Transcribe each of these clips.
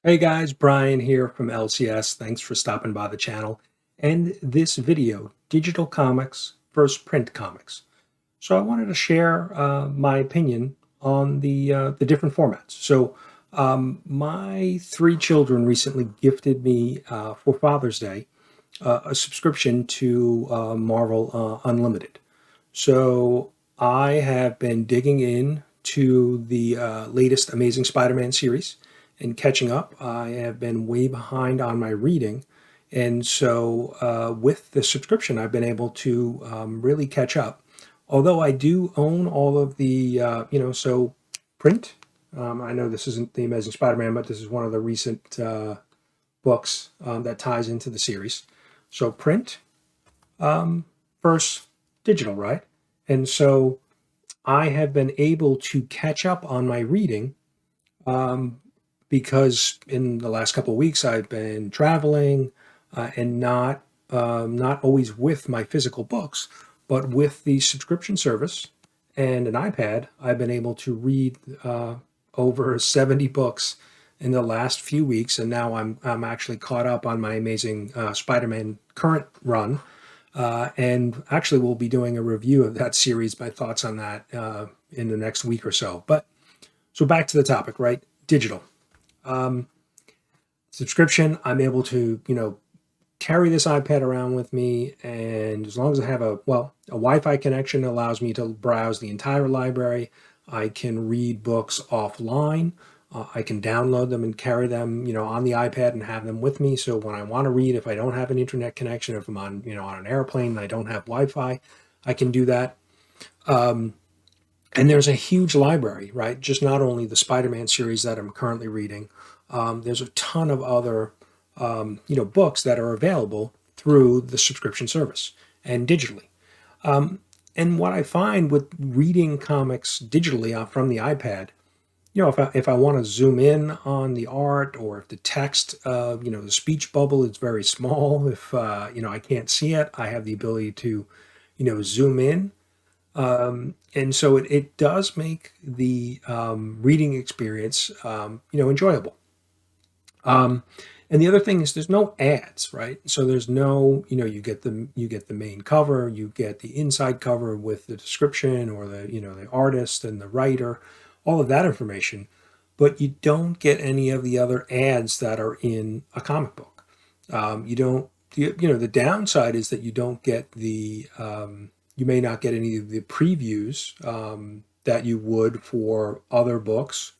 Hey guys, Brian here from LCS. Thanks for stopping by the channel. And this video, digital comics versus print comics. So I wanted to share my opinion on the different formats. My three children recently gifted me for Father's Day a subscription to Marvel Unlimited. So I have been digging in to the latest Amazing Spider-Man series and catching up. I have been way behind on my reading. And so with the subscription, I've been able to really catch up. Although I do own all of the, print. I know this isn't the Amazing Spider-Man, but this is one of the recent books that ties into the series. So print versus digital, right? And so I have been able to catch up on my reading because in the last couple of weeks I've been traveling and not always with my physical books, but with the subscription service and an iPad. I've been able to read over 70 books in the last few weeks, and now I'm actually caught up on my Amazing Spider-Man current run. And actually, we'll be doing a review of that series, my thoughts on that in the next week or so. But so back to the topic, right? Digital subscription. I'm able to, carry this iPad around with me, and as long as I have a Wi-Fi connection allows me to browse the entire library. I can read books offline. I can download them and carry them, on the iPad and have them with me. So when I want to read, if I don't have an internet connection, if I'm on, on an airplane and I don't have Wi-Fi, I can do that. And there's a huge library, right? Just not only the Spider-Man series that I'm currently reading. There's a ton of other, books that are available through the subscription service and digitally. And what I find with reading comics digitally from the iPad, if I want to zoom in on the art, or if the text, the speech bubble is very small, if, I can't see it, I have the ability to, zoom in. And so it does make the reading experience, enjoyable. And the other thing is there's no ads, right? So there's no, you get the main cover, you get the inside cover with the description or the artist and the writer, all of that information, but you don't get any of the other ads that are in a comic book. You don't, the downside is that you don't get you may not get any of the previews that you would for other books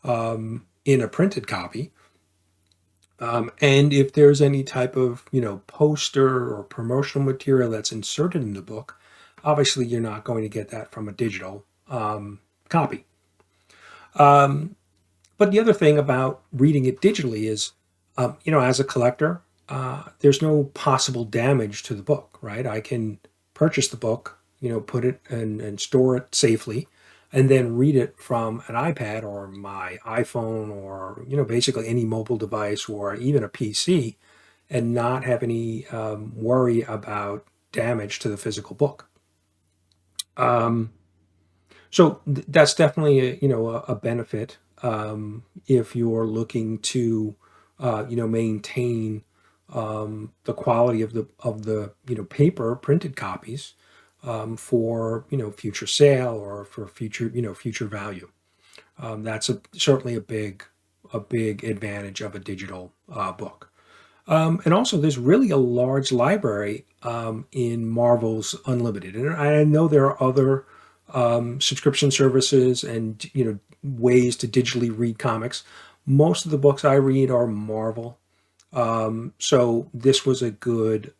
in a printed copy. And if there's any type of, poster or promotional material that's inserted in the book, obviously you're not going to get that from a digital copy. But the other thing about reading it digitally is, as a collector, there's no possible damage to the book, right? I can purchase the book, put it and store it safely, and then read it from an iPad or my iPhone or, basically any mobile device or even a PC, and not have any worry about damage to the physical book. So that's definitely a benefit if you're looking to maintain the quality of the paper printed copies for future sale or for future value. That's certainly a big advantage of a digital book. And also, there's really a large library in Marvel's Unlimited, and I know there are other subscription services and ways to digitally read comics. Most of the books I read are Marvel, so this was a good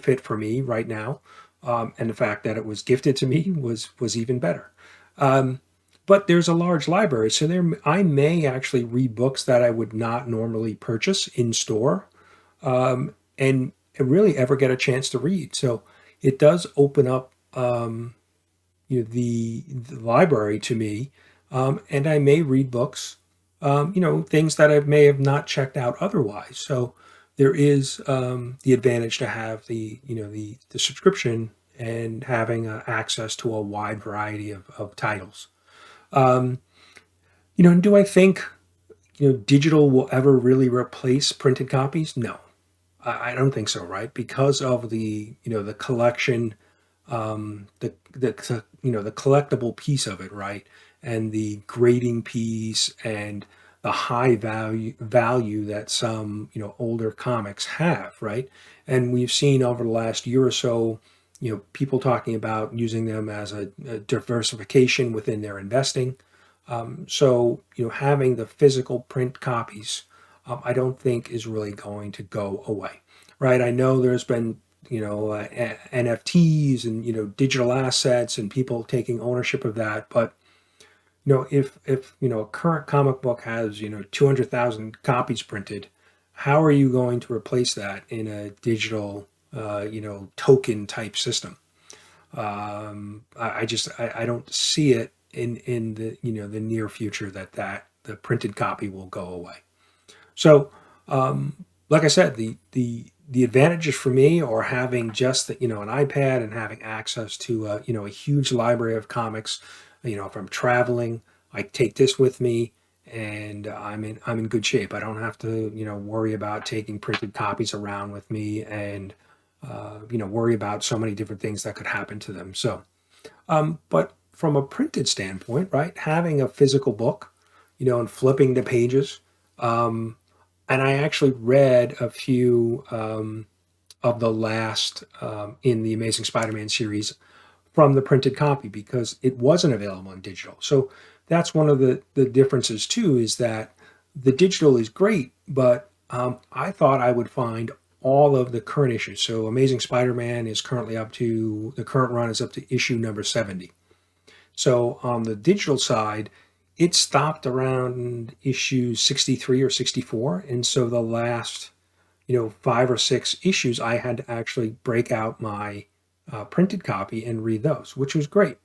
fit for me right now, and the fact that it was gifted to me was even better. But there's a large library, so I may actually read books that I would not normally purchase in store, and really ever get a chance to read. So it does open up the library to me, and I may read books, things that I may have not checked out otherwise. So there is the advantage to have the subscription and having access to a wide variety of titles. And do I think digital will ever really replace printed copies? No, I don't think so, right? Because of the collection, the collectible piece of it, right? And the grading piece and the high value that some, older comics have, right? And we've seen over the last year or so, people talking about using them as a diversification within their investing. So, having the physical print copies, I don't think is really going to go away, right? I know there's been, NFTs and, digital assets and people taking ownership of that. But, if, a current comic book has, 200,000 copies printed, how are you going to replace that in a digital, token type system? I don't see it in the the near future that the printed copy will go away. So, like I said, the advantages for me are having just an iPad and having access to a huge library of comics. If I'm traveling, I take this with me, and I'm in good shape. I don't have to worry about taking printed copies around with me and worry about so many different things that could happen to them. So, but from a printed standpoint, right, having a physical book, and flipping the pages, and I actually read a few of the last in the Amazing Spider-Man series from the printed copy because it wasn't available in digital. So that's one of the differences too, is that the digital is great, but I thought I would find all of the current issues. So Amazing Spider-Man is currently the current run is up to issue number 70. So on the digital side, it stopped around issue 63 or 64. And so the last, 5 or 6 issues, I had to actually break out my printed copy and read those, which was great.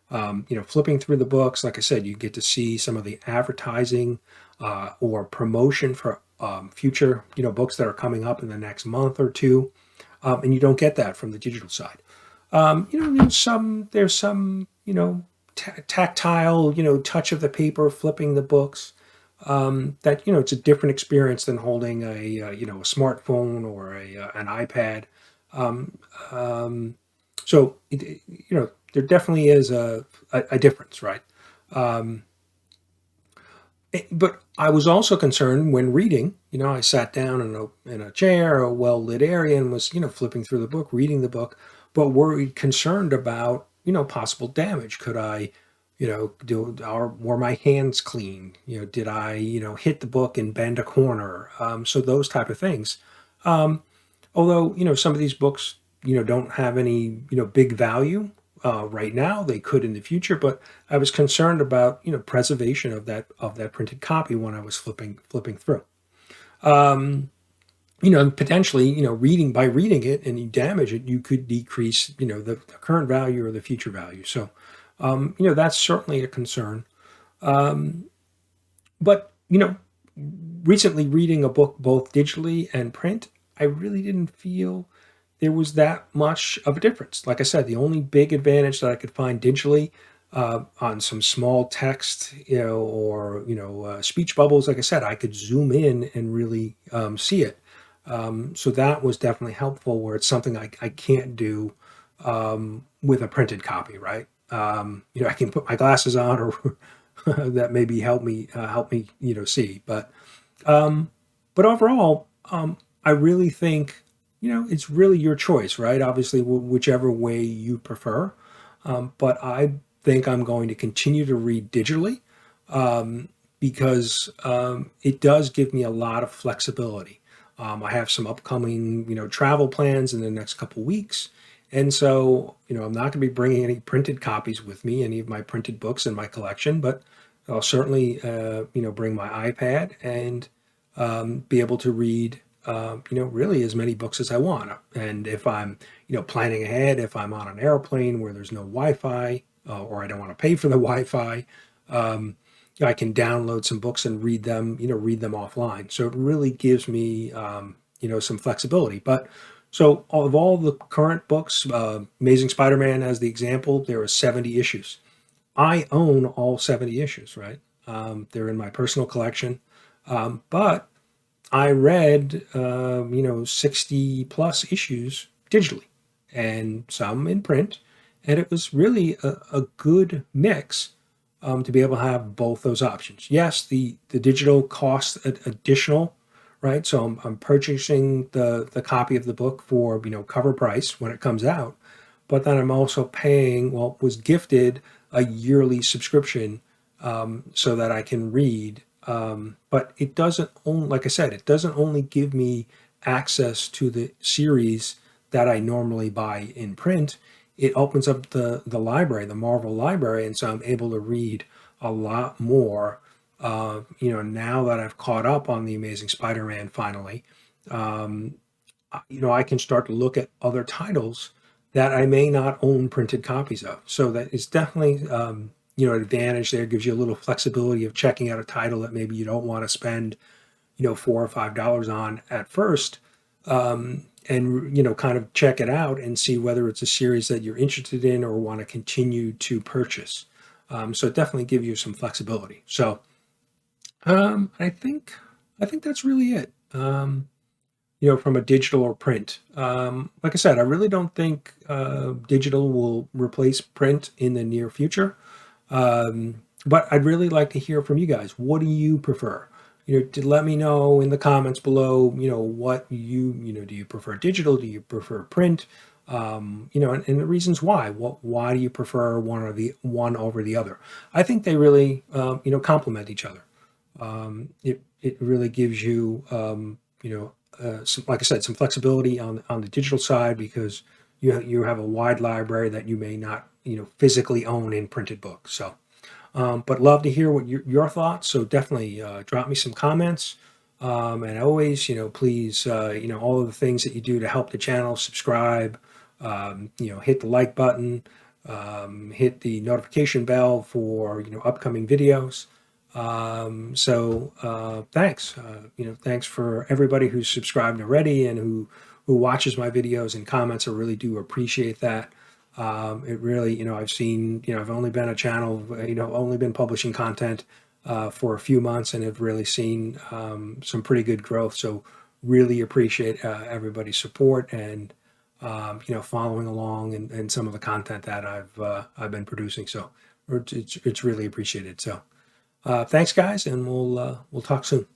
Flipping through the books, like I said, you get to see some of the advertising or promotion for future, books that are coming up in the next month or two. And you don't get that from the digital side. There's some, tactile, touch of the paper, flipping the books. That it's a different experience than holding a smartphone or an iPad. Um, um, so there definitely is a difference, right? Um, but I was also concerned when reading. I sat down in a chair, a well lit area, and was flipping through the book, reading the book, but worried, concerned about possible damage. Could I, were my hands clean? Did I hit the book and bend a corner? So those type of things. Um, Although some of these books don't have any big value right now, they could in the future, but I was concerned about preservation of that printed copy when I was flipping through. um, and potentially reading it and you damage it, you could decrease the current value or the future value. So that's certainly a concern. um, but recently reading a book both digitally and print, I really didn't feel there was that much of a difference. Like I said, the only big advantage that I could find digitally on some small text, or speech bubbles, like I said, I could zoom in and really see it. So that was definitely helpful. Where it's something I can't do with a printed copy, right? I can put my glasses on, or that maybe help me see. Um, but overall, I really think it's really your choice, right? Obviously, whichever way you prefer. But I think I'm going to continue to read digitally because it does give me a lot of flexibility. I have some upcoming travel plans in the next couple weeks. And so, I'm not going to be bringing any printed copies with me, any of my printed books in my collection, but I'll certainly, bring my iPad and be able to read, really as many books as I want. And if I'm, planning ahead, if I'm on an airplane where there's no Wi-Fi or I don't want to pay for the Wi-Fi, um, I can download some books and read them offline. So it really gives me, some flexibility. But so of all the current books, Amazing Spider-Man as the example, there are 70 issues. I own all 70 issues, right? They're in my personal collection. But I read, 60 plus issues digitally and some in print. And it was really a good mix to be able to have both those options. Yes, the digital costs additional, right? So I'm purchasing the copy of the book for, cover price when it comes out. But then I'm also paying, well, was gifted a yearly subscription so that I can read. But it doesn't only, like I said, it doesn't only give me access to the series that I normally buy in print. It opens up the library, the Marvel library, and so I'm able to read a lot more. Now that I've caught up on the Amazing Spider-Man finally, I can start to look at other titles that I may not own printed copies of. So that is definitely, an advantage there. It gives you a little flexibility of checking out a title that maybe you don't want to spend, $4 or $5 on at first, and kind of check it out and see whether it's a series that you're interested in or want to continue to purchase. So it definitely gives you some flexibility. So I think that's really it. From a digital or print. Like I said, I really don't think digital will replace print in the near future. But I'd really like to hear from you guys. What do you prefer? To let me know in the comments below, what do you prefer digital? Do you prefer print? And the reasons why. Why do you prefer one over the other? I think they really, complement each other. It really gives you, like I said, some flexibility on the digital side because you have a wide library that you may not physically own in printed books. So, but love to hear what your thoughts. So definitely drop me some comments. And always, please, all of the things that you do to help the channel, subscribe, hit the like button, hit the notification bell for upcoming videos. Thanks. Thanks for everybody who's subscribed already and who watches my videos and comments. I really do appreciate that. It really, I've seen, I've only been a channel, only been publishing content for a few months and have really seen some pretty good growth. So really appreciate everybody's support and following along and some of the content that I've been producing. So it's really appreciated. So. Thanks, guys, and we'll talk soon.